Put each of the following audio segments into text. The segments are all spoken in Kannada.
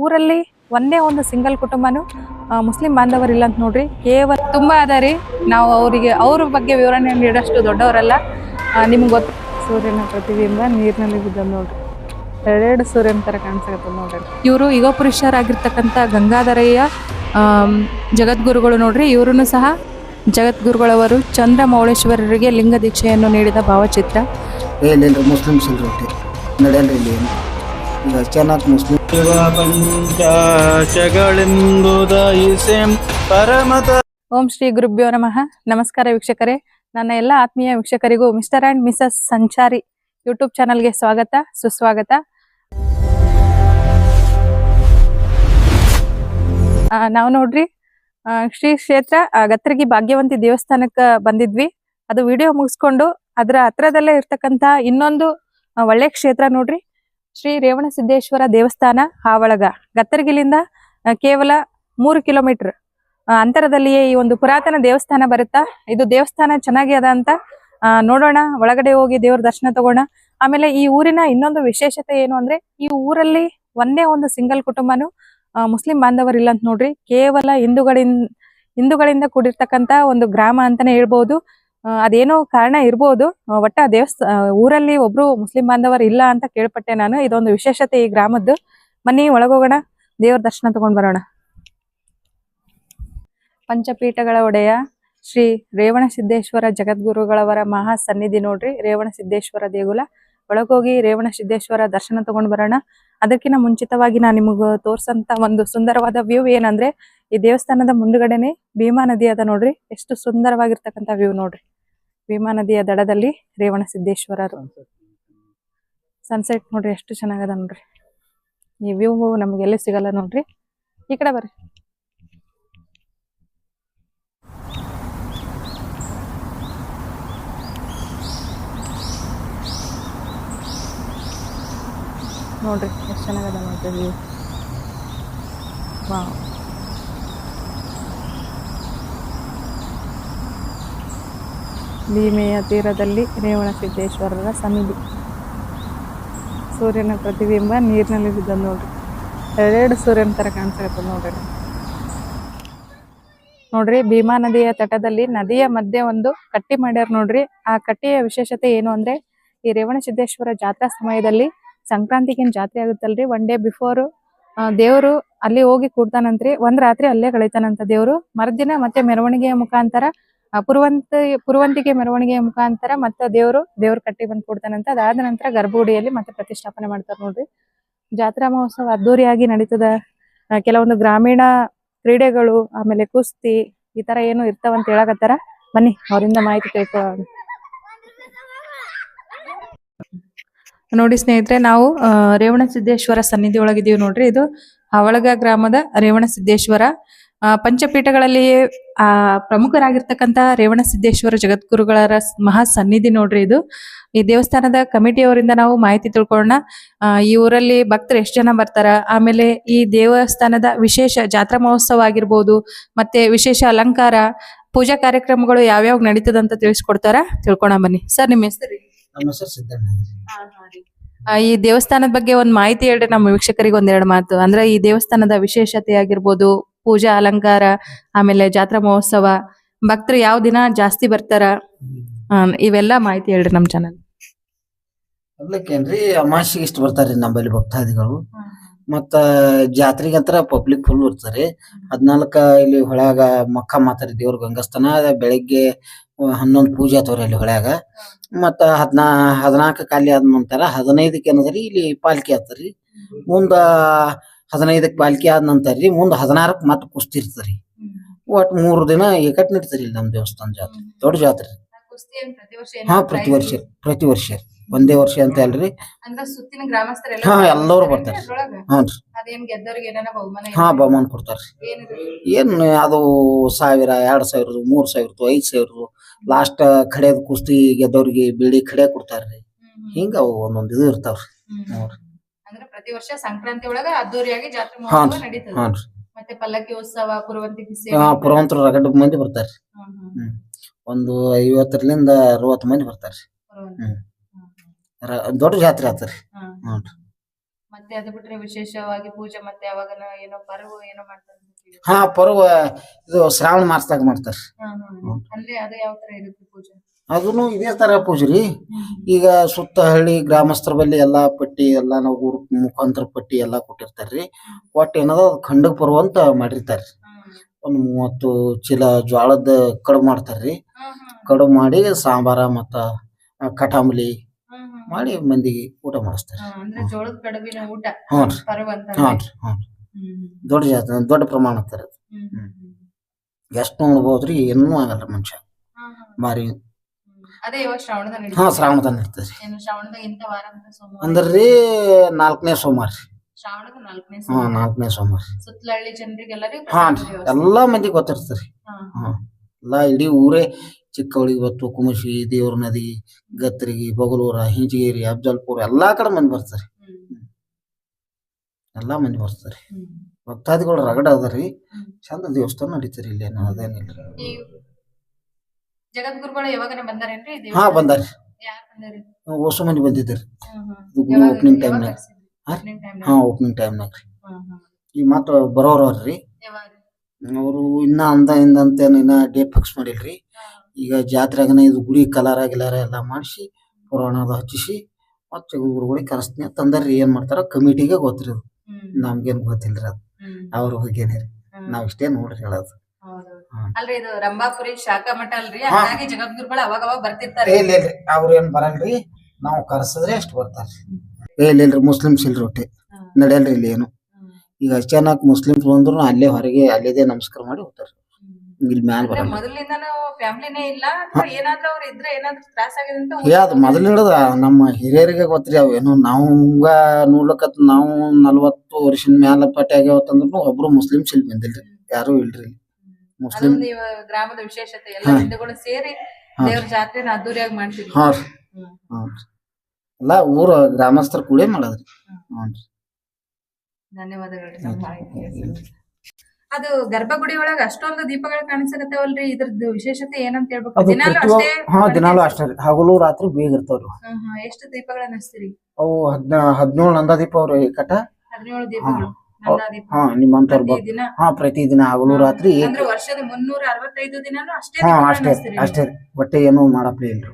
ಊರಲ್ಲಿ ಒಂದೇ ಒಂದು ಸಿಂಗಲ್ ಕುಟುಂಬನು ಮುಸ್ಲಿಂ ಬಾಂಧವರಿಲ್ಲ ಅಂತ ನೋಡ್ರಿ. ಕೇವಲ ತುಂಬಾ ಅದ ರೀ. ನಾವು ಅವ್ರ ಬಗ್ಗೆ ವಿವರಣೆ ನೀಡೋಷ್ಟು ದೊಡ್ಡವರಲ್ಲ. ನಿಮ್ಗೆ ಗೊತ್ತು, ಸೂರ್ಯನ ಪ್ರತಿಬಿಂಬ ನೀರಿನಲ್ಲಿ ಬಿದ್ದ ನೋಡ್ರಿ. ಎರಡೆರಡು ಸೂರ್ಯನ ತರ ಕಾಣಿಸಕತ್ತದ ನೋಡ್ರಿ. ಇವರು ಯುಗ ಪುರುಷರಾಗಿರ್ತಕ್ಕಂಥ ಗಂಗಾಧರಯ್ಯ ಜಗದ್ಗುರುಗಳು ನೋಡ್ರಿ. ಇವ್ರೂ ಸಹ ಜಗದ್ಗುರುಗಳವರು ಚಂದ್ರಮೌಳೇಶ್ವರರಿಗೆ ಲಿಂಗ ದೀಕ್ಷೆಯನ್ನು ನೀಡಿದ ಭಾವಚಿತ್ರ. ಮುಸ್ಲಿಮ್ಸ್ ನಡೆಯಲಿ ಈಗ ಅಚಾನಕ್ ಮುಸ್ಲಿಂ ಓಂ ಶ್ರೀ ಗುರುಭ್ಯೋ ನಮಃ. ನಮಸ್ಕಾರ ವೀಕ್ಷಕರೇ. ನನ್ನ ಎಲ್ಲ ಆತ್ಮೀಯ ವೀಕ್ಷಕರಿಗೂ ಮಿಸ್ಟರ್ ಅಂಡ್ ಮಿಸಸ್ ಸಂಚಾರಿ ಯೂಟ್ಯೂಬ್ ಚಾನಲ್ಗೆ ಸ್ವಾಗತ ಸುಸ್ವಾಗತ. ನಾವು ನೋಡ್ರಿ ಶ್ರೀ ಕ್ಷೇತ್ರ ಗತ್ತರಗಿ ಭಾಗ್ಯವಂತಿ ದೇವಸ್ಥಾನಕ್ಕೆ ಬಂದಿದ್ವಿ. ಅದು ವಿಡಿಯೋ ಮುಗಿಸ್ಕೊಂಡು ಅದರ ಹತ್ರದಲ್ಲೇ ಇರ್ತಕ್ಕಂತ ಇನ್ನೊಂದು ಒಳ್ಳೆ ಕ್ಷೇತ್ರ ನೋಡ್ರಿ, ಶ್ರೀ ರೇವಣಸಿದ್ದೇಶ್ವರ ದೇವಸ್ಥಾನ ಹಾವಳಗ. ಗತ್ತರಗಿಲಿಂದ ಕೇವಲ 3 ಕಿಲೋಮೀಟರ್ ಅಂತರದಲ್ಲಿಯೇ ಈ ಒಂದು ಪುರಾತನ ದೇವಸ್ಥಾನ ಬರುತ್ತಾ. ಇದು ದೇವಸ್ಥಾನ ಚೆನ್ನಾಗಿ ಅದ ಅಂತ ನೋಡೋಣ, ಒಳಗಡೆ ಹೋಗಿ ದೇವ್ರ ದರ್ಶನ ತಗೋಣ. ಆಮೇಲೆ ಈ ಊರಿನ ಇನ್ನೊಂದು ವಿಶೇಷತೆ ಏನು ಅಂದ್ರೆ, ಈ ಊರಲ್ಲಿ ಒಂದೇ ಒಂದು ಸಿಂಗಲ್ ಕುಟುಂಬನು ಮುಸ್ಲಿಂ ಬಾಂಧವರಿಲ್ಲ ಅಂತ ನೋಡ್ರಿ. ಕೇವಲ ಹಿಂದೂಗಳಿಂದ ಕೂಡಿರ್ತಕ್ಕಂತ ಒಂದು ಗ್ರಾಮ ಅಂತಾನೆ ಹೇಳ್ಬಹುದು. ಅದೇನೋ ಕಾರಣ ಇರ್ಬೋದು, ಒಟ್ಟ ಊರಲ್ಲಿ ಒಬ್ರು ಮುಸ್ಲಿಂ ಬಾಂಧವರು ಇಲ್ಲ ಅಂತ ಕೇಳ್ಪಟ್ಟೆ ನಾನು. ಇದೊಂದು ವಿಶೇಷತೆ ಈ ಗ್ರಾಮದ್ದು. ಬನ್ನಿ ಒಳಗೋಗೋಣ, ದೇವ್ರ ದರ್ಶನ ತಗೊಂಡ್ ಬರೋಣ. ಪಂಚಪೀಠಗಳ ಒಡೆಯ ಶ್ರೀ ರೇವಣಸಿದ್ದೇಶ್ವರ ಜಗದ್ಗುರುಗಳವರ ಮಹಾ ಸನ್ನಿಧಿ ನೋಡ್ರಿ, ರೇವಣಸಿದ್ದೇಶ್ವರ ದೇಗುಲ. ಒಳಗೋಗಿ ರೇವಣಸಿದ್ದೇಶ್ವರ ದರ್ಶನ ತಗೊಂಡ್ ಬರೋಣ. ಅದಕ್ಕಿಂತ ಮುಂಚಿತವಾಗಿ ನಾನು ನಿಮಗ ತೋರ್ಸಂತ ಒಂದು ಸುಂದರವಾದ ವ್ಯೂ ಏನಂದ್ರೆ, ಈ ದೇವಸ್ಥಾನದ ಮುಂದುಗಡೆನೆ ಭೀಮಾ ನದಿ ಅದ ನೋಡ್ರಿ. ಎಷ್ಟು ಸುಂದರವಾಗಿರ್ತಕ್ಕಂಥ ವ್ಯೂ ನೋಡ್ರಿ. ಭೀಮಾ ನದಿಯ ದಡದಲ್ಲಿ ರೇವಣಸಿದ್ದೇಶ್ವರರು. ಸನ್ಸೆಟ್ ನೋಡ್ರಿ ಎಷ್ಟು ಚೆನ್ನಾಗದ ನೋಡ್ರಿ. ಈ ವ್ಯೂ ನಮ್ಗೆ ಎಲ್ಲಿ ಸಿಗಲ್ಲ ನೋಡ್ರಿ. ಈ ಕಡೆ ಬರ್ರಿ. ನೋಡ್ರಿ ಎಷ್ಟು ಚೆನ್ನಾಗದ ನೋಡ್ರಿ ವ್ಯೂ. ವಾವ್. ಭೀಮೆಯ ತೀರದಲ್ಲಿ ರೇವಣಸಿದ್ದೇಶ್ವರರ ಸನ್ನಿಧಿ. ಸೂರ್ಯನ ಪ್ರತಿಬಿಂಬ ನೀರಿನಲ್ಲಿ ಬಿದ್ದ ನೋಡ್ರಿ. ಎರಡೆರಡು ಸೂರ್ಯನ ತರ ಕಾಣಿಸಕತ್ತದ ನೋಡ್ರಿ. ನೋಡ್ರಿ, ಭೀಮಾ ನದಿಯ ತಟದಲ್ಲಿ ನದಿಯ ಮಧ್ಯೆ ಒಂದು ಕಟ್ಟಿ ಮಾಡ್ಯಾರ ನೋಡ್ರಿ. ಆ ಕಟ್ಟಿಯ ವಿಶೇಷತೆ ಏನು ಅಂದ್ರೆ, ಈ ರೇವಣಸಿದ್ದೇಶ್ವರ ಜಾತ್ರಾ ಸಮಯದಲ್ಲಿ ಸಂಕ್ರಾಂತಿಗೇನ್ ಜಾತ್ರೆ ಆಗುತ್ತಲ್ರಿ, 1 ಡೇ ಬಿಫೋರ್ ದೇವ್ರು ಅಲ್ಲಿ ಹೋಗಿ ಕೂಡ್ತಾನಂತ್ರಿ. ಒಂದ್ ರಾತ್ರಿ ಅಲ್ಲೇ ಕಳೀತಾನಂತ ದೇವ್ರು. ಮರುದಿನ ಮತ್ತೆ ಮೆರವಣಿಗೆಯ ಮುಖಾಂತರ ಪುರುವಂತಿಗೆ ಮೆರವಣಿಗೆಯ ಮುಖಾಂತರ ಮತ್ತೆ ದೇವ್ರ ಕಟ್ಟಿ ಬಂದ್ ಕೂಡ್ತಾನಂತ. ಅದಾದ ನಂತರ ಗರ್ಭಗುಡಿಯಲ್ಲಿ ಮತ್ತೆ ಪ್ರತಿಷ್ಠಾಪನೆ ಮಾಡ್ತಾರ ನೋಡ್ರಿ. ಜಾತ್ರಾ ಮಹೋತ್ಸವ ಅದ್ದೂರಿಯಾಗಿ ನಡೀತದ. ಕೆಲವೊಂದು ಗ್ರಾಮೀಣ ಕ್ರೀಡೆಗಳು, ಆಮೇಲೆ ಕುಸ್ತಿ, ಈ ತರ ಏನು ಇರ್ತಾವಂತ ಹೇಳಕತ್ತಾರ. ಬನ್ನಿ ಅವರಿಂದ ಮಾಹಿತಿ ತಿಳ್ಕೊಳ್ಳೋಣ. ನೋಡಿ ಸ್ನೇಹಿತರೆ, ನಾವು ರೇವಣಸಿದ್ದೇಶ್ವರ ಸನ್ನಿಧಿ ಒಳಗಿದೀವಿ ನೋಡ್ರಿ. ಇದು ಹವಳಗ ಗ್ರಾಮದ ರೇವಣಸಿದ್ದೇಶ್ವರ. ಪಂಚಪೀಠಗಳಲ್ಲಿ ಪ್ರಮುಖರಾಗಿರ್ತಕ್ಕಂತ ರೇವಣಸಿದ್ದೇಶ್ವರ ಜಗದ್ಗುರುಗಳ ಮಹಾ ಸನ್ನಿಧಿ ನೋಡ್ರಿ ಇದು. ಈ ದೇವಸ್ಥಾನದ ಕಮಿಟಿಯವರಿಂದ ನಾವು ಮಾಹಿತಿ ತಿಳ್ಕೊಳ್ಳೋಣ. ಈ ಊರಲ್ಲಿ ಭಕ್ತರು ಎಷ್ಟು ಜನ ಬರ್ತಾರ, ಆಮೇಲೆ ಈ ದೇವಸ್ಥಾನದ ವಿಶೇಷ ಜಾತ್ರಾ ಮಹೋತ್ಸವ ಆಗಿರ್ಬೋದು, ಮತ್ತೆ ವಿಶೇಷ ಅಲಂಕಾರ, ಪೂಜಾ ಕಾರ್ಯಕ್ರಮಗಳು ಯಾವ್ಯಾವ ನಡೀತದಂತ ತಿಳಿಸ್ಕೊಡ್ತಾರ. ತಿಳ್ಕೊಳ ಬನ್ನಿ. ಸರ್, ನಿಮ್ಮ ಹೆಸರು? ನಮ್ಮ ಹೆಸರು ಸಿದ್ದಣ್ಣ. ಈ ದೇವಸ್ಥಾನದ ಬಗ್ಗೆ ಒಂದ್ ಮಾಹಿತಿ ಹೇಳ್ರಿ ನಮ್ಮ ವೀಕ್ಷಕರಿಗೆ, ಒಂದೆರಡು ಮಾತು. ಅಂದ್ರೆ ಈ ದೇವಸ್ಥಾನದ ವಿಶೇಷತೆ ಆಗಿರ್ಬೋದು, ಪೂಜಾ ಅಲಂಕಾರ, ಆಮೇಲೆ ಜಾತ್ರಾ ಮಹೋತ್ಸವ, ಭಕ್ತರು ಯಾವ ದಿನ ಜಾಸ್ತಿ ಬರ್ತಾರ, ಇವೆಲ್ಲ ಮಾಹಿತಿ ಹೇಳ್ರಿ ನಮ್ ಚಾನಲ್. ಅಲ್ಲಕ್ಕೇನ್ರಿ, ಅಮಾಸಿಗೆ ಇಷ್ಟು ಬರ್ತಾರ್ರಿ ನಮ್ಮಲ್ಲಿ ಭಕ್ತಾದಿಗಳು. ಮತ್ತ ಜಾತ್ರೆಗಂತರ ಪಬ್ಲಿಕ್ ಫುಲ್ ಇರ್ತಾರೆ. 14 ಇಲ್ಲಿ ಹೊಳ್ಯಾಗ ಮಕ್ಕ ಮಾತಾರಿ ದೇವ್ರ ಗಂಗಸ್ಥಾನ. ಬೆಳಿಗ್ಗೆ 11 ಪೂಜೆ ಆತವ್ರಿ ಅಲ್ಲಿ ಹೊಳ್ಯಾಗ. ಮತ್ತ 14 ಖಾಲಿ ಆದ ನಂತರ 15ಕ್ಕೆ ಏನದ್ರಿ ಇಲ್ಲಿ ಪಾಲ್ಕಿ ಆತರಿ. ಮುಂದ 15ಕ್ಕೆ ಪಾಲ್ಕಿ ಆದ ನಂತರ ರೀ ಮುಂದ 16ಕ್ಕೆ ಮತ್ತೆ ಕುಸ್ತಿ ಇರ್ತರಿ. ಒಟ್ 3 ದಿನ ಏಕಟ್ ನಡೀತರಿ ಇಲ್ಲಿ ನಮ್ ದೇವಸ್ಥಾನ ಜಾತ್ರೆ. ದೊಡ್ಡ ಜಾತ್ರೆ. ಹಾ, ಪ್ರತಿ ವರ್ಷ ಒಂದೇ ವರ್ಷ ಅಂತ ಅಲ್ರಿ. ಹಾ, ಎಲ್ಲರೂ ಬರ್ತಾರ. ಹಾ, ಬಹುಮಾನ ಕೊಡ್ತಾರ್ರಿ. ಏನ್ ಅದು 1000, 2000, 3000, 5000. ಲಾಸ್ಟ್ ಕಡೆಯದ್ ಕುಸ್ತಿ ಗೆದ್ದವ್ರಿಗೆ ಬಿಳಿ ಕಡೆ ಕೊಡ್ತಾರ್ರಿ. ಹಿಂಗ ಅವು ಒಂದೊಂದ್ ಇದು ಇರ್ತಾವ್ರಿ. ಪ್ರತಿ ವರ್ಷ ಸಂಕ್ರಾಂತಿ ಒಳಗ ಅದ್ದೂರಿಯಾಗಿ ಜಾತ್ರೆ ಮಹೋತ್ಸವ ನಡೀತದೆ. ಮತ್ತೆ ಪಲ್ಲಕ್ಕಿ ಉತ್ಸವ, ಪುರವಂತರು ರಗಡ್ ಮಂದಿ ಬರ್ತಾರ್ರಿ. ಒಂದು 50ರಿಂದ 60 ಮಂದಿ ಬರ್ತಾರ್ರಿ. ದೊಡ್ಡ ಜಾತ್ರೆ ಆತರಿ. ಮತ್ತೆ ಅದು ಬಿಟ್ರೆ ವಿಶೇಷವಾಗಿ ಪೂಜೆ ಮತ್ತೆ ಯಾವಾಗ ಏನೋ ಪರ್ವ ಏನೋ ಮಾಡ್ತಾರೆ ಅಂತ ಕೇಳಿದ್ದೆ. ಹಾ ಪರ್ವ ಇದು ಶ್ರಾವಣ ಮಾಸದಾಗ ಮಾಡ್ತಾರ. ಅಂದ್ರೆ ಅದು ಯಾವ ತರ ಇರುತ್ತೆ ಪೂಜೆ? ಅದನ್ನು ಇದೇ ತರ ಪೂಜೆ ರೀ. ಈಗ ಸುತ್ತ ಹಳ್ಳಿ ಗ್ರಾಮಸ್ಥರ ಬಲ್ಲಿ ಎಲ್ಲಾ ಪಟ್ಟಿ ಎಲ್ಲಾ ನಾವು ಊರ್ ಮುಖಾಂತರ ಪಟ್ಟಿ ಎಲ್ಲಾ ಕೊಟ್ಟಿರ್ತಾರ್ರಿ. ಒಟ್ಟು ಏನದ ಖಂಡಗ ಪರ್ವ ಅಂತ ಮಾಡಿರ್ತಾರ್ರಿ. ಒಂದ್ 30 ಚೀಲ ಜ್ವಾಳದ ಕಡುಬು ಮಾಡ್ತಾರ್ರಿ. ಕಡುಬು ಮಾಡಿ ಸಾಂಬಾರ ಮತ್ತ ಕಟಾಂಬಲಿ ಮಾಡಿ ಮಂದಿಗೆ ಊಟ ಮಾಡಿಸ್ತಾರೆ. ಅಂದ್ರೆ ಜೋಳದ ಕಡುಬಿನ ಊಟ ಹ್ಞೂ ಪರ್ವ ಅಂತ. ದೊಡ್ಡ ಜಾತ್ರೆ, ದೊಡ್ಡ ಪ್ರಮಾಣ ಅಂತಾರೆ. ಎಷ್ಟು ನೋಡ್ಬೋದ್ರಿ, ಏನೂ ಆಗಲ್ಲ ಮನುಷ್ಯ. ಮಾರಿ ಅದೇ ಇವಾಗ ಶ್ರಾವಣದಾಗ ಹಾ ಶ್ರಾವಣದಾಗ ಇರ್ತದ್ರಿ. ಶ್ರಾವಣದಾಗ ಇಂತ ವಾರ ಅಂತ ಸೋಮವಾರ ಅಂದ್ರಿ 4ನೇ ಸೋಮವಾರ ರೀ. ಶ್ರಾವಣದ 4ನೇ ಹಾ 4ನೇ ಸೋಮವಾರ. ಸುತ್ತಲಹಳ್ಳಿ ಜನರಿಗೆಲ್ಲರಿಗೂ ಹಾ ಎಲ್ಲಾ ಮಂದಿ ಗೊತ್ತಿರ್ತರಿ. ಹಾ ಎಲ್ಲಾ ಇಡೀ ಊರೇ ಚಿಕ್ಕವಳಿ ಇವತ್ತು ಕುಮಶಿ, ದೇವ್ರ ನದಿ, ಗತ್ತರಿಗಿ, ಬಗಲೂರ, ಹಿಂಜಗೇರಿ, ಅಫಜಲ್ಪುರ ಎಲ್ಲಾ ಕಡೆ ಮಂದಿ ಬರ್ತಾರೆ. ಎಲ್ಲಾ ಮಂದಿ ಬರ್ತಾರೆ. ಭಕ್ತಾದಿಗಳು ರಗಡ ಅದರಿ. ಚಂದ ದೇವಸ್ಥಾನ ನಡೀತರಿ. ಇಲ್ಲೇನು ಅದೇನಿಲ್ಲ. ಜಗದ್ಗುರುಗಳು ಯಾವಾಗನೇ ಬಂದಾರೇನ್ರಿ? ಹಾ ಬಂದಾರಿ. ಯಾರು ಬಂದಾರಿ? ಹೊಸ ಮಂದಿ ಬಂದಿದ್ದಾರೆ. ಓಪನಿಂಗ್ ಟೈಮ್ನಾಗ. ಹಾ ಓಪನಿಂಗ್ ಟೈಮ್ನಾಗ ರೀ. ಈಗ ಮತ್ತ ಬರೋರ್ರಿ ಅವರು ಇನ್ನ ಇಂದಂತೇನು ಇನ್ನ ಡೇಟ್ ಫಿಕ್ಸ್ ಮಾಡಿಲ್ರಿ. ಈಗ ಜಾತ್ರೆಗನ ಇದು ಗುಡಿ ಕಲರ ಗಿಲಾರ ಎಲ್ಲಾ ಮಾಡಿಸಿ ಪುರಾಣದ ಹಚ್ಚಿಸಿ ಮತ್ತೆ ಗುರುಗಳಿಗೆ ಕರೆಸ್ತೀನಿ ಅಂತಂದ್ರಿ. ಏನ್ ಮಾಡ್ತಾರ ಕಮಿಟಿಗೆ ಗೊತ್ತಿರಿ. ಅದು ನಮ್ಗೇನ್ ಗೊತ್ತಿಲ್ರಿ. ಅದು ಅವ್ರ ಬಗ್ಗೆನೇ ರೀ. ನಾವ್ ಇಷ್ಟೇ ನೋಡ್ರಿ ಹೇಳೋದು. ಅಲ್ರಿ ಇದು ರಂಭಾಪುರಿ ಶಾಖಾ ಮಠ ಅಲ್ರಿ, ಹಾಗಾಗಿ ಜಗದ್ಗುರುಗಳು ಅವಾಗ ಅವಾಗ ಬರ್ತಿರ್ತಾರೆ. ಇಲ್ರಿ ಅವ್ರ ಏನ್ ಬರಲ್ರಿ. ನಾವು ಕರ್ಸಿದ್ರೆ ಅಷ್ಟು ಬರ್ತಾರ್ರಿ. ಇಲ್ರಿ ಮುಸ್ಲಿಮ್ಸ್ ಇಲ್ರಿ ಒಟ್ಟೆ ನಡೆಯಲ್ರಿ ಇಲ್ಲಿ ಏನು. ಈಗ ಅಚಾನಕ್ ಮುಸ್ಲಿಮ್ಸ್ ಬಂದ್ರು ಅಲ್ಲೇ ಹೊರಗೆ ಅಲ್ಲೇದೇ ನಮಸ್ಕಾರ ಮಾಡಿ ಹೋಗ್ತಾರ. ಇಲ್ಲಿ ಮ್ಯಾಲ ಬರಲ್ಲ. ಮೊದಲಿಂದನೂ ಫ್ಯಾಮಿಲಿನೇ ಇಲ್ಲ ಏನಾದ್ರೂ ಅವ್ರ ಇದ್ರೆ ಏನಾದ್ರೂ ತ್ರಾಸ ಆಗಿದೆ ಅಂತ ಅದು ಮೊದಲು ಹಿಡಿದ ನಮ್ಮ ಹಿರಿಯರಿಗೆ ಗೊತ್ತ್ರಿ. ಅವೇನು ನಾವು ನೋಡ್ಲಕತ್ ನಾವು 40 ವರ್ಷದ ಮ್ಯಾಲ ಪಟ್ಟಿ ಆಗ್ಯಾವತ್ತಂದ್ರು ಒಬ್ರು ಮುಸ್ಲಿಮ್ಸ್ ಇಲ್ಲಿ ಬಂದಿಲ್ರಿ. ಯಾರು ಇಲ್ರಿ. ಮುಸ್ಲಿಂ ಗ್ರಾಮದ ವಿಶೇಷತೆ ಎಲ್ಲ ಹಿಂದೂಗಳು ಸೇರಿ ದೇವ್ರ ಜಾತ್ರೆನ ಅದ್ದೂರಿಯಾಗಿ ಮಾಡ್ತೀವಿ. ಎಲ್ಲಾ ಊರ ಗ್ರಾಮಸ್ಥರು ಕೂಡೇ ಮಾಡೋದ್ರಿ. ಧನ್ಯವಾದಗಳು. ಅದು ಗರ್ಭಗುಡಿ ಒಳಗ ಅಷ್ಟೊಂದು ದೀಪಗಳು ಕಾಣಿಸಕತ್ತಾವಲ್ರಿ, ಇದ್ರದ್ದು ವಿಶೇಷತೆ ಏನಂತ ಹೇಳ್ಬೇಕು? ದಿನಾಲು ಅಷ್ಟೇ ರೀ. ಹಗಲು ರಾತ್ರಿ ಬೇಗ ಇರ್ತಾವ್ರಿ. ಎಷ್ಟು ದೀಪಗಳನ್ನ ಹಚ್ತೀರಿ? ಅವು 17 ನಂದಾ ದೀಪ ಅವ್ರಿ. ಕಟ 17 ದೀಪಗಳು. ಹಾ ನಿಮ್ಮಂತವ್ರು ಪ್ರತಿ ದಿನ ಹಗಲು ರಾತ್ರಿ. ವರ್ಷದ 365 ದಿನಾನು ಅಷ್ಟೇ ಅಷ್ಟೇ ರೀ. ಒಟ್ಟೆ ಏನು ಮಾಡಪ್ಲೇ ಇಲ್ರಿ.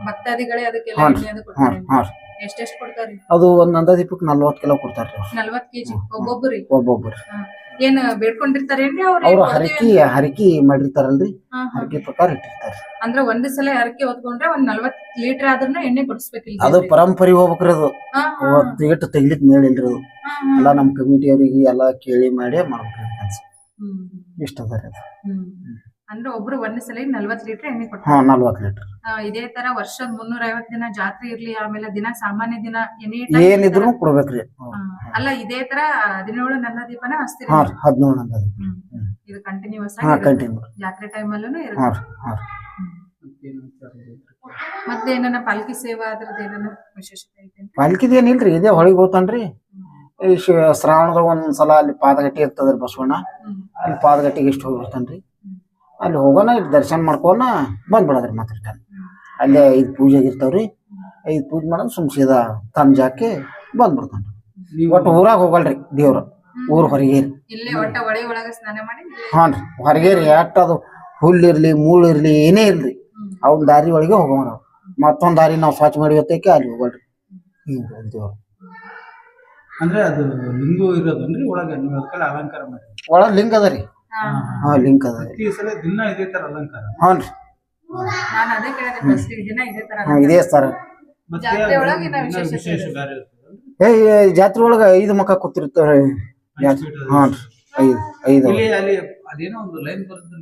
ಭಕ್ತಾದಿಗಳೇ ಅದಕ್ಕೆಲ್ಲ ಎಷ್ಟೆಷ್ಟು ಕೊಡ್ತಾರಿ? ಅದು ಒಂದ್ ನಂದಾ ದೀಪಕ್ 40 ಕಿಲೋ ಕೊಡ್ತಾರ್ರಿ. 40 kg ಒಬ್ಬೊಬ್ಬರಿ? ಒಬ್ಬೊಬ್ಬರಿ. ಏನ್ ಬೇಡ್ಕೊಂಡಿರ್ತಾರೇನ್ರಿ ಅವ್ರು? ಹರಕಿ ಮಾಡಿರ್ತಾರಲ್ರಿ, ಹರಕಿ ಪ್ರಕಾರ ಇಟ್ಟಿರ್ತಾರ. ಅಂದ್ರೆ ಒಂದ್ ಸಲ ಹರಕೆ ಹೊತ್ಕೊಂಡ್ರೆ ಒಂದ್ 40 ಲೀಟರ್ ಆದ್ರೂ ಎಣ್ಣೆ ಕೊಡಿಸ್ಬೇಕಿಲ್ಲ. ಅದು ಪರಂಪರೆ ಹೋಗ್ಬೇಕ್ರಿ. ಅದು ಅವತ್ತು ಇಟ್ಟು ತೆಗಿಲಿಕ್ ಮೇಲಿಲ್ರಿ. ಅದು ಎಲ್ಲಾ ನಮ್ ಕಮಿಟಿ ಅವ್ರಿಗೆ ಎಲ್ಲಾ ಕೇಳಿ ಮಾಡಿ ಮಾಡ್ಬೇಕ್ರಿ ಕೆಲ್ಸ. ಇಷ್ಟ ಅದ ರೀ ಅದು. ಅಂದ್ರೆ ಒಬ್ರು ಒಂದ್ ಸಲ 40 ಲೀಟರ್ ಎಣ್ಣೆ ಕೊಡ್ತಾರೆ. 40 ಲೀಟರ್. ಇದೇ ತರ ವರ್ಷದ 350 ದಿನ ಜಾತ್ರೆ ಇರ್ಲಿ, ಆಮೇಲೆ ದಿನ ಸಾಮಾನ್ಯ ದಿನ ಏನಿದ್ರು ಕೊಡ್ಬೇಕ್ರಿ. ಅಲ್ಲ ಇದೇ ತರ 17 ನಂದಾ ದೀಪನ ಹಚ್ತೀರಿ? 17 ನಂದಾ ದೀಪ. ಇದು ಕಂಟಿನ್ಯೂಸ್ ಜಾತ್ರೆ ಟೈಮ್ ಅಲ್ಲೂ ಇರುತ್ತೆ. ಮತ್ತೆ ಏನಾನ ಪಾಲ್ಕಿ ಸೇವಾ ಅದ್ರದ್ದು ಏನಾನ ವಿಶೇಷತೆ ಐತೆ? ಪಾಲ್ಕಿದ ಏನಿಲ್ರಿ, ಇದೇ ಹೊಳಿಗೆ ಹೋಗ್ತಾನ್ರಿ. ಶ್ರಾವಣದಾಗ ಒಂದ್ಸಲ ಅಲ್ಲಿ ಪಾದಗಟ್ಟಿ ಇರ್ತದ್ರಿ ಬಸವಣ್ಣ. ಅಲ್ಲಿ ಪಾದಗಟ್ಟಿಗೆ ಇಷ್ಟು ಹೋಗಿರ್ತಾನ್ರಿ. ಅಲ್ಲಿ ಹೋಗೋಣ, ಇಲ್ಲಿ ದರ್ಶನ ಮಾಡ್ಕೋಣ ಬಂದ್ಬಿಡದ್ರಿ. ಮಾತಾಡ್ತಾನೆ ಅಲ್ಲೇ 5 ಪೂಜೆಗೆ ಇರ್ತಾವ್ರಿ. 5 ಪೂಜೆ ಮಾಡೋದು ಸುಮ್ ಸೀದಾ ತನ್ನ ಜಾಕೆ ಬಂದ್ಬಿಡ್ತಾನ್ರಿ. ಒಟ್ಟು ಊರಾಗ ಹೋಗಲ್ರಿ ದೇವ್ರ. ಊರ್ ಹೊರಗೇರಿ. ಹಾನ್ ರೀ ಹೊರಗೇರಿ. ಅದು ಹುಲ್ಲಿರ್ಲಿ ಮುಳ್ಳಿರ್ಲಿ ಏನೇ ಇರ್ಲಿ ಅವ್ನ ದಾರಿ ಒಳಗೆ ಹೋಗೋಣ. ಮತ್ತೊಂದ್ ದಾರಿ ನಾವು ಸ್ವಚ್ಛ ಮಾಡಿ ಹೊತ್ತಕ್ಕೆ ಅಲ್ಲಿ ಹೋಗಲ್ರಿ. ದೇವ್ರ ಅಂದ್ರೆ ಅದು ಲಿಂಗು ಇರೋದನ್ರಿ ಒಳಗೆ ನೀವು ಅದಕ್ಕೆಲ್ಲ ಅಲಂಕಾರ ಮಾಡಿ? ಒಳಗ್ ಲಿಂಗ ಅದ ರೀ. ಲಿಂಗ ಅದ. ದಿನ ಇದೇ ತರ ಅಲಂಕಾರ? ಹಾನ್ ರೀ. ಇದೇ ಸರ್. ಜಾತ್ರೆ ಒಳಗ 5 ಮಕ್ಕ ಕೂತಿರ್ತಾರ. ಹಾನ್ ರೀ 5. ಅದೇನೋ ಒಂದು ಲೈನ್ ಬರ್ತದೆ,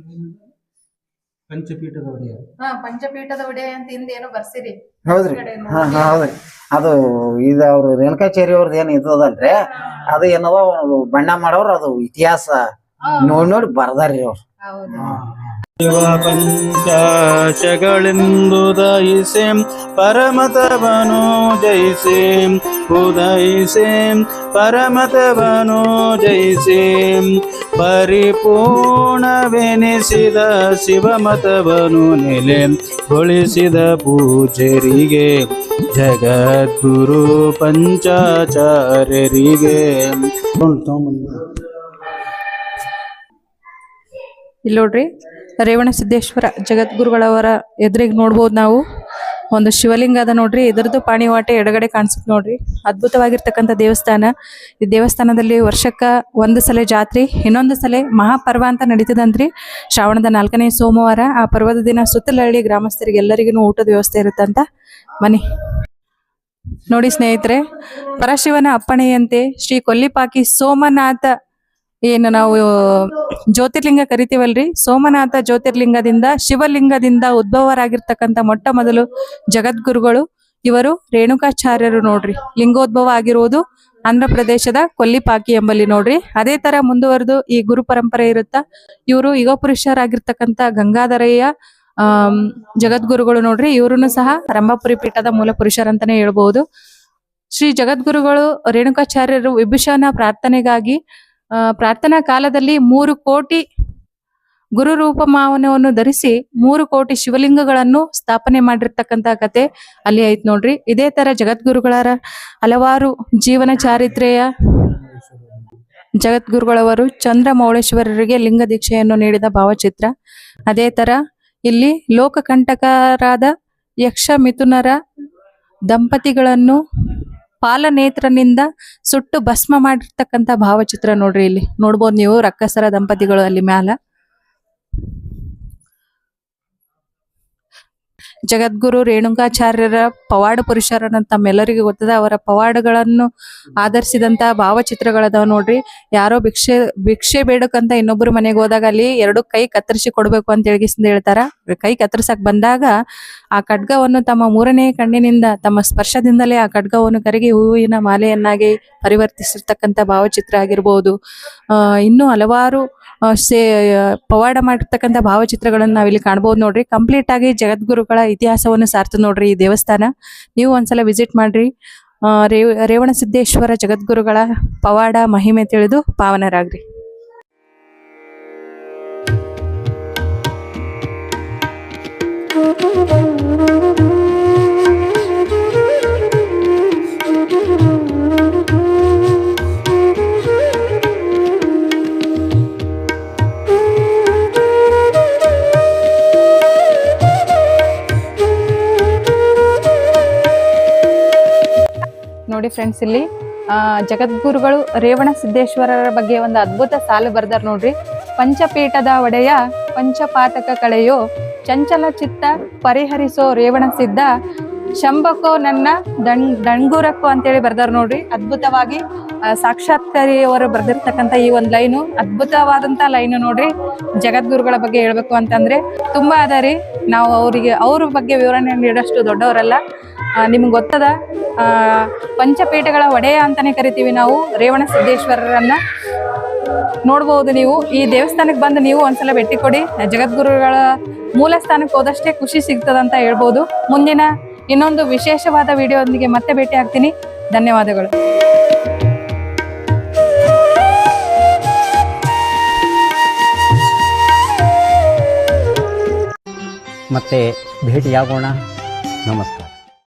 ಪಂಚಪೀಠದ ಒಡೆಯ. ಪಂಚಪೀಠದ ಒಡೆಯ ಅಂತ ಹಿಂದೆ ಏನೋ ಬರ್ಸಿರಿ. ಹೌದ್ರಿ. ಹೌದ್ರಿ. ಅದು ಇದು ಅವ್ರು ರೇಣುಕಾಚಾರ್ಯ ಅವ್ರದ್ದು ಏನ್ ಇದಲ್ರಿ, ಅದು ಏನದ ಬಣ್ಣ ಮಾಡೋರು. ಅದು ಇತಿಹಾಸ ನೋಡಿ ಬರ್ದಾರ್ರಿ ಅವ್ರು. ಶಿವ ಪಂಚಾಶಗಳೆಂದು ದಯಿಸೆ ಪರಮತವನು ಜಯಿಸೆ ಉದಯಿಸೆ ಪರಮತವನು ಜಯಿಸೆ ಪರಿಪೂರ್ಣವೆನಿಸಿದ ಶಿವಮತವನು ನೆಲೆಗೊಳಿಸಿದ ಪೂಜರಿಗೆ ಜಗದ್ಗುರು ಪಂಚಾಚಾರ್ಯರಿಗೆ ಇಲ್ಲಿ ನೋಡ್ರಿ ರೇವಣಸಿದ್ದೇಶ್ವರ ಜಗದ್ಗುರುಗಳವರ ಎದುರಿಗೆ ನೋಡ್ಬೋದು ನಾವು ಒಂದು ಶಿವಲಿಂಗ ಅದ ನೋಡ್ರಿ. ಇದರದ್ದು ಪಾಣಿವಾಟೆ ಎಡಗಡೆ ಕಾಣಿಸುತ್ತೆ ನೋಡ್ರಿ. ಅದ್ಭುತವಾಗಿರ್ತಕ್ಕಂಥ ದೇವಸ್ಥಾನ. ಈ ದೇವಸ್ಥಾನದಲ್ಲಿ ವರ್ಷಕ್ಕ ಒಂದು ಸಲ ಜಾತ್ರೆ, ಇನ್ನೊಂದು ಸಲ ಮಹಾಪರ್ವ ಅಂತ ನಡೀತದಂತ್ರಿ. ಶ್ರಾವಣದ 4ನೇ ಸೋಮವಾರ. ಆ ಪರ್ವದ ದಿನ ಸುತ್ತಲಹಳ್ಳಿ ಗ್ರಾಮಸ್ಥರಿಗೆ ಎಲ್ಲರಿಗೂ ಊಟದ ವ್ಯವಸ್ಥೆ ಇರುತ್ತಂತ. ಬನ್ನಿ ನೋಡಿ ಸ್ನೇಹಿತರೆ, ಪರಶಿವನ ಅಪ್ಪಣೆಯಂತೆ ಶ್ರೀ ಕೊಲ್ಲಿಪಾಕಿ ಸೋಮನಾಥ ಏನು ನಾವು ಜ್ಯೋತಿರ್ಲಿಂಗ ಕರಿತೀವಲ್ರಿ, ಸೋಮನಾಥ ಜ್ಯೋತಿರ್ಲಿಂಗದಿಂದ ಶಿವಲಿಂಗದಿಂದ ಉದ್ಭವರಾಗಿರ್ತಕ್ಕಂಥ ಮೊಟ್ಟ ಮೊದಲು ಜಗದ್ಗುರುಗಳು ಇವರು ರೇಣುಕಾಚಾರ್ಯರು ನೋಡ್ರಿ. ಲಿಂಗೋದ್ಭವ ಆಗಿರುವುದು ಆಂಧ್ರ ಪ್ರದೇಶದ ಕೊಲ್ಲಿಪಾಕಿ ಎಂಬಲ್ಲಿ ನೋಡ್ರಿ. ಅದೇ ತರ ಮುಂದುವರೆದು ಈ ಗುರು ಪರಂಪರೆ ಇರುತ್ತಾ. ಇವರು ಯುಗ ಪುರುಷರಾಗಿರ್ತಕ್ಕಂಥ ಗಂಗಾಧರಯ್ಯ ಜಗದ್ಗುರುಗಳು ನೋಡ್ರಿ. ಇವರನ್ನು ಸಹ ರಂಭಾಪುರಿ ಪೀಠದ ಮೂಲ ಪುರುಷರಂತಾನೆ ಹೇಳ್ಬಹುದು. ಶ್ರೀ ಜಗದ್ಗುರುಗಳು ರೇಣುಕಾಚಾರ್ಯರು ವಿಭೀಷಣ ಪ್ರಾರ್ಥನೆಗಾಗಿ ಪ್ರಾರ್ಥನಾ ಕಾಲದಲ್ಲಿ 3 ಕೋಟಿ ಗುರು ರೂಪಮಾನವನ್ನು ಧರಿಸಿ 3 ಕೋಟಿ ಶಿವಲಿಂಗಗಳನ್ನು ಸ್ಥಾಪನೆ ಮಾಡಿರ್ತಕ್ಕಂಥ ಕತೆ ಅಲ್ಲಿ ಐತ್ ನೋಡ್ರಿ. ಇದೇ ತರ ಜಗದ್ಗುರುಗಳ ಹಲವಾರು ಜೀವನ ಚಾರಿತ್ರೆಯ ಜಗದ್ಗುರುಗಳವರು ಚಂದ್ರಮೌಳೇಶ್ವರರಿಗೆ ಲಿಂಗ ದೀಕ್ಷೆಯನ್ನು ನೀಡಿದ ಭಾವಚಿತ್ರ. ಅದೇ ತರ ಇಲ್ಲಿ ಲೋಕಕಂಟಕರಾದ ಯಕ್ಷ ಮಿಥುನರ ದಂಪತಿಗಳನ್ನು ಪಾಲನೇತ್ರನಿಂದ ಸುಟ್ಟು ಭಸ್ಮ ಮಾಡಿರ್ತಕ್ಕಂಥ ಭಾವಚಿತ್ರ ನೋಡ್ರಿ. ಇಲ್ಲಿ ನೋಡ್ಬೋದು ನೀವು ರಕ್ಕಸರ ದಂಪತಿಗಳು ಅಲ್ಲಿ ಮ್ಯಾಲ. ಜಗದ್ಗುರು ರೇಣುಕಾಚಾರ್ಯರ ಪವಾಡ ಪುರುಷರನ್ನ ತಮ್ಮೆಲ್ಲರಿಗೂ ಗೊತ್ತದ. ಅವರ ಪವಾಡಗಳನ್ನು ಆಧರಿಸಿದಂತ ಭಾವಚಿತ್ರಗಳದಾವ ನೋಡ್ರಿ. ಯಾರೋ ಭಿಕ್ಷೆ ಬೇಡಕ್ಕಂತ ಇನ್ನೊಬ್ರು ಮನೆಗೆ ಹೋದಾಗ ಅಲ್ಲಿ 2 ಕೈ ಕತ್ತರಿಸಿ ಕೊಡ್ಬೇಕು ಅಂತ ಹೇಳ್ತಾರ. ಕೈ ಕತ್ತರಿಸಕ್ ಬಂದಾಗ ಆ ಖಡ್ಗವನ್ನು ತಮ್ಮ 3ನೇ ಕಣ್ಣಿನಿಂದ ತಮ್ಮ ಸ್ಪರ್ಶದಿಂದಲೇ ಆ ಖಡ್ಗವನ್ನು ಕರಗಿ ಹೂವಿನ ಮಾಲೆಯನ್ನಾಗಿ ಪರಿವರ್ತಿಸಿರ್ತಕ್ಕಂಥ ಭಾವಚಿತ್ರ ಆಗಿರ್ಬೋದು. ಇನ್ನೂ ಹಲವಾರು ಪವಾಡ ಮಾಡಿರ್ತಕ್ಕಂಥ ಭಾವಚಿತ್ರಗಳನ್ನು ನಾವಿಲ್ಲಿ ಕಾಣ್ಬೋದು ನೋಡ್ರಿ. ಕಂಪ್ಲೀಟ್ ಆಗಿ ಜಗದ್ಗುರುಗಳ ಇತಿಹಾಸವನ್ನು ಸಾರ್ತದೆ ನೋಡ್ರಿ ಈ ದೇವಸ್ಥಾನ. ನೀವು ಒಂದ್ಸಲ ವಿಸಿಟ್ ಮಾಡ್ರಿ. ರೇವಣಸಿದ್ದೇಶ್ವರ ಜಗದ್ಗುರುಗಳ ಪವಾಡ ಮಹಿಮೆ ತಿಳಿದು ಪಾವನರಾಗ್ರಿ. ನೋಡಿ ಫ್ರೆಂಡ್ಸ್, ಇಲ್ಲಿ ಜಗದ್ಗುರುಗಳು ರೇವಣಸಿದ್ದೇಶ್ವರರ ಬಗ್ಗೆ ಒಂದು ಅದ್ಭುತ ಸಾಲು ಬರ್ದಾರ ನೋಡ್ರಿ. ಪಂಚಪೀಠದ ಒಡೆಯ ಪಂಚಪಾತಕ ಕಳೆಯೋ ಚಂಚಲ ಚಿತ್ತ ಪರಿಹರಿಸೋ ರೇವಣಸಿದ್ದ ಶಂಭಕೋ ನನ್ನ ಡಂಗೂರಕ್ಕೋ ಅಂತೇಳಿ ಬರ್ದಾರ ನೋಡ್ರಿ. ಅದ್ಭುತವಾಗಿ ಸಾಕ್ಷಾತ್ಕಾರಿಯವರು ಬರ್ದಿರ್ತಕ್ಕಂಥ ಈ ಒಂದು ಲೈನು ಅದ್ಭುತವಾದಂತ ಲೈನು ನೋಡ್ರಿ. ಜಗದ್ಗುರುಗಳ ಬಗ್ಗೆ ಹೇಳ್ಬೇಕು ಅಂತಂದ್ರೆ ತುಂಬಾ ಅದ ರೀ. ನಾವು ಅವ್ರ ಬಗ್ಗೆ ವಿವರಣೆ ನೀಡೋಷ್ಟು ದೊಡ್ಡವರಲ್ಲ. ನಿಮ್ಗೆ ಗೊತ್ತದ, ಪಂಚಪೀಠಗಳ ಒಡೆಯ ಅಂತಾನೆ ಕರಿತೀವಿ ನಾವು ರೇವಣಸಿದ್ದೇಶ್ವರರನ್ನ. ನೋಡ್ಬೋದು ನೀವು. ಈ ದೇವಸ್ಥಾನಕ್ಕೆ ಬಂದು ನೀವು ಒಂದ್ಸಲ ಭೇಟಿ ಕೊಡಿ. ಜಗದ್ಗುರುಗಳ ಮೂಲ ಸ್ಥಾನಕ್ಕೆ ಹೋದಷ್ಟೇ ಖುಷಿ ಸಿಗ್ತದಂತ ಹೇಳ್ಬೋದು. ಮುಂದಿನ ಇನ್ನೊಂದು ವಿಶೇಷವಾದ ವಿಡಿಯೋದೊಂದಿಗೆ ಮತ್ತೆ ಭೇಟಿ ಆಗ್ತೀನಿ. ಧನ್ಯವಾದಗಳು. ಮತ್ತೆ ಭೇಟಿಯಾಗೋಣ. ನಮಸ್ಕಾರ.